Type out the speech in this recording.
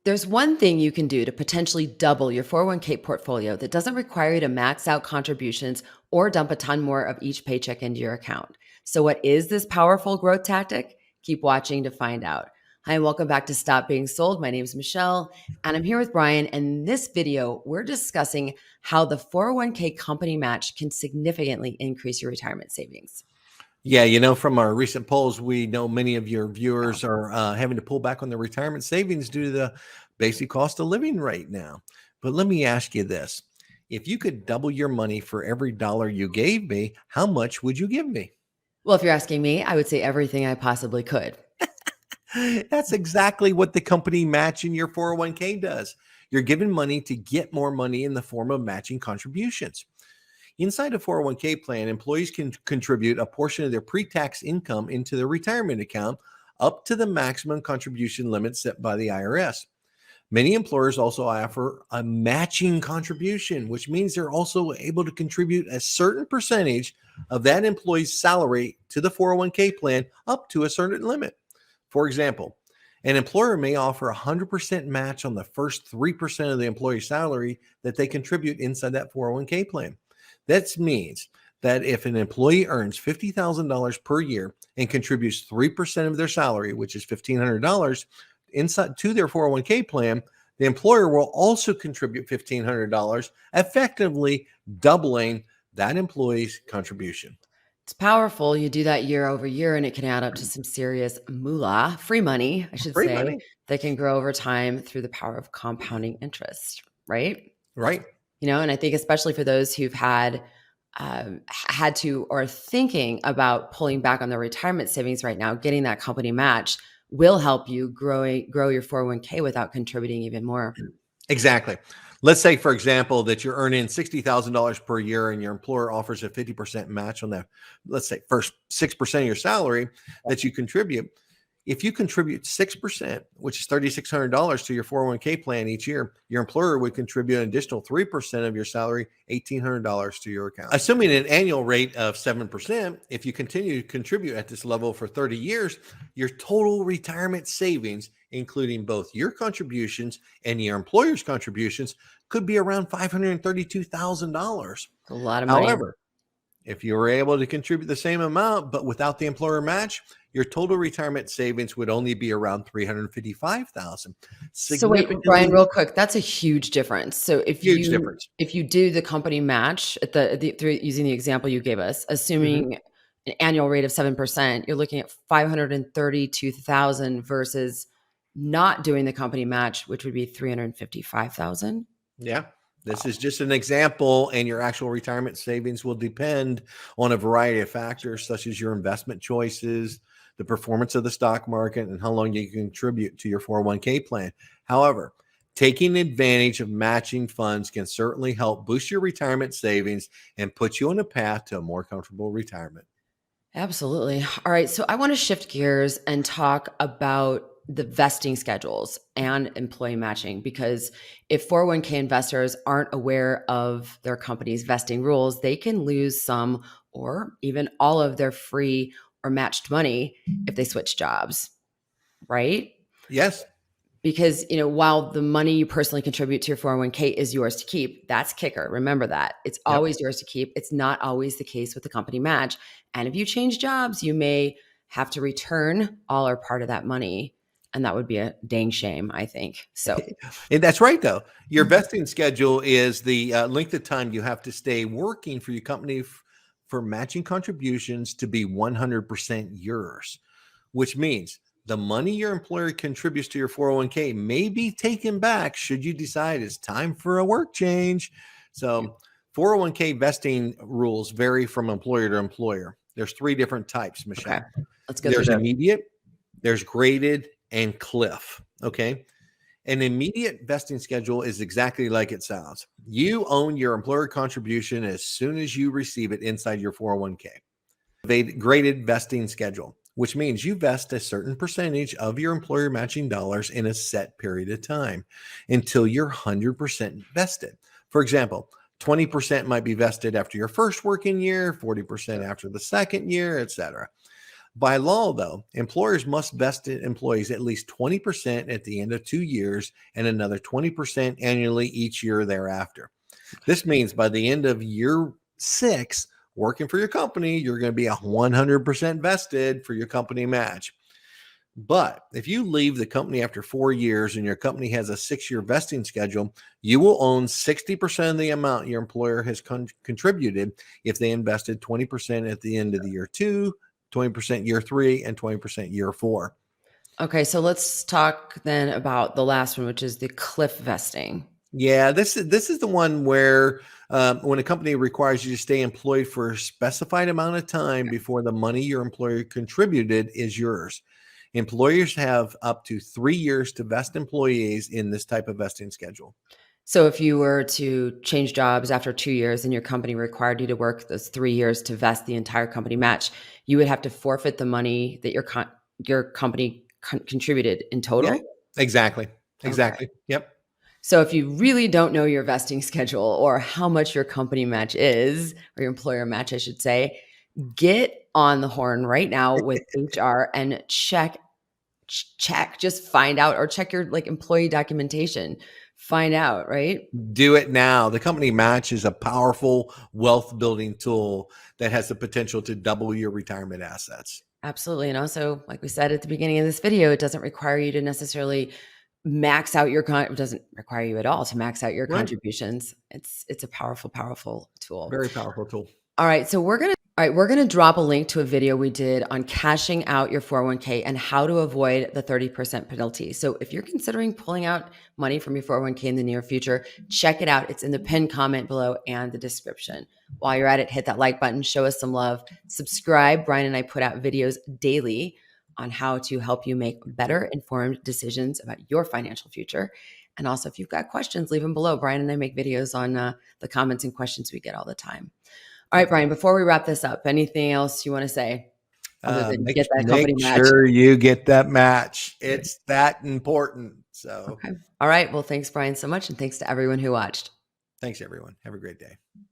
There's one thing you can do to potentially double your 401k portfolio that doesn't require you to max out contributions or dump a ton more of each paycheck into your account. So, what is this powerful growth tactic? Keep watching to find out. Hi, and welcome back to Stop Being Sold. My name is Michelle, and I'm here with Brian. And in this video, we're discussing how the 401k company match can significantly increase your retirement savings. Yeah, from our recent polls, we know many of your viewers are having to pull back on their retirement savings due to the basic cost of living right now. But let me ask you this. If you could double your money for every dollar you gave me, how much would you give me? Well, if you're asking me, I would say everything I possibly could. That's exactly what the company match in your 401k does. You're given money to get more money in the form of matching contributions. Inside a 401k plan, employees can contribute a portion of their pre-tax income into their retirement account up to the maximum contribution limit set by the IRS. Many employers also offer a matching contribution, which means they're also able to contribute a certain percentage of that employee's salary to the 401k plan up to a certain limit. For example, an employer may offer a 100% match on the first 3% of the employee's salary that they contribute inside that 401k plan. That means that if an employee earns $50,000 per year and contributes 3% of their salary, which is $1,500, inside to their 401k plan, the employer will also contribute $1,500, effectively doubling that employee's contribution. It's powerful. You do that year over year, and it can add up to some serious moolah, free money, I should Free say, money, that can grow over time through the power of compounding interest, right? right? And I think especially for those who've had to or are thinking about pulling back on their retirement savings right now, getting that company match will help you grow your 401k without contributing even more. Exactly. Let's say, for example, that you're earning $60,000 per year and your employer offers a 50% match on that, let's say, first 6% of your salary that you contribute. If you contribute 6%, which is $3,600 to your 401k plan each year, your employer would contribute an additional 3% of your salary, $1,800 to your account. Assuming an annual rate of 7%, if you continue to contribute at this level for 30 years, your total retirement savings, including both your contributions and your employer's contributions, could be around $532,000. A lot of money. However, if you were able to contribute the same amount, but without the employer match, your total retirement savings would only be around $355,000. So wait, Brian, real quick, that's a huge difference. So Huge difference. if you do the company match through using the example you gave us, Mhm. assuming an annual rate of 7%, you're looking at 532,000 versus not doing the company match, which would be 355,000. Yeah. This is just an example, and your actual retirement savings will depend on a variety of factors, such as your investment choices, the performance of the stock market, and how long you can contribute to your 401k plan. However, taking advantage of matching funds can certainly help boost your retirement savings and put you on a path to a more comfortable retirement. Absolutely. All right. So I want to shift gears and talk about the vesting schedules and employee matching, because if 401k investors aren't aware of their company's vesting rules, they can lose some or even all of their free or matched money if they switch jobs, right? Yes. Because, while the money you personally contribute to your 401k is yours to keep, that's kicker. Remember that. It's Yep. always yours to keep. It's not always the case with the company match. And if you change jobs, you may have to return all or part of that money. And that would be a dang shame, I think. So, And that's right, though. Your vesting schedule is the length of time you have to stay working for your company for matching contributions to be 100% yours, which means the money your employer contributes to your 401k may be taken back should you decide it's time for a work change. So, 401k vesting rules vary from employer to employer. There's three different types, okay, Michelle. let's go through There's those. immediate, there's graded, and cliff. Okay. An immediate vesting schedule is exactly like it sounds. You own your employer contribution as soon as you receive it inside your 401k. Graded vesting schedule, which means you vest a certain percentage of your employer matching dollars in a set period of time until you're 100% vested. For example, 20% might be vested after your first working year, 40% after the second year, etc. By law, though, employers must vest in employees at least 20% at the end of 2 years and another 20% annually each year thereafter. This means by the end of year 6, working for your company, you're going to be 100% vested for your company match. But if you leave the company after 4 years and your company has a 6-year vesting schedule, you will own 60% of the amount your employer has contributed if they invested 20% at the end of the year 2, 20% year 3, and 20% year 4. Okay, so let's talk then about the last one, which is the cliff vesting. Yeah, this is the one where when a company requires you to stay employed for a specified amount of time before the money your employer contributed is yours. Employers have up to 3 years to vest employees in this type of vesting schedule. So if you were to change jobs after 2 years and your company required you to work those 3 years to vest the entire company match, you would have to forfeit the money that your company contributed in Yeah, total. exactly. Okay. Exactly. Yep. So if you really don't know your vesting schedule or how much your company match is, or your employer match, I should say, get on the horn right now with HR and check, just find out, or check your like employee documentation. Find out, right? Do it now. The company match is a powerful wealth building tool that has the potential to double your retirement assets. Absolutely. And also, like we said at the beginning of this video, it doesn't require you to necessarily max out it doesn't require you at all to max out your Right. contributions. It's a powerful, powerful tool. Very powerful tool. We're gonna drop a link to a video we did on cashing out your 401k and how to avoid the 30% penalty. So if you're considering pulling out money from your 401k in the near future, check it out. It's in the pinned comment below and the description. While you're at it, hit that like button, show us some love, subscribe. Brian and I put out videos daily on how to help you make better informed decisions about your financial future. And also, if you've got questions, leave them below. Brian and I make videos on the comments and questions we get all the time. All right, Brian, before we wrap this up, anything else you want to say other than Make, get that make company match? sure you get that match. It's that important. So Okay. All right. Well, thanks, Brian, so much. And thanks to everyone who watched. thanks, everyone. Have a great day.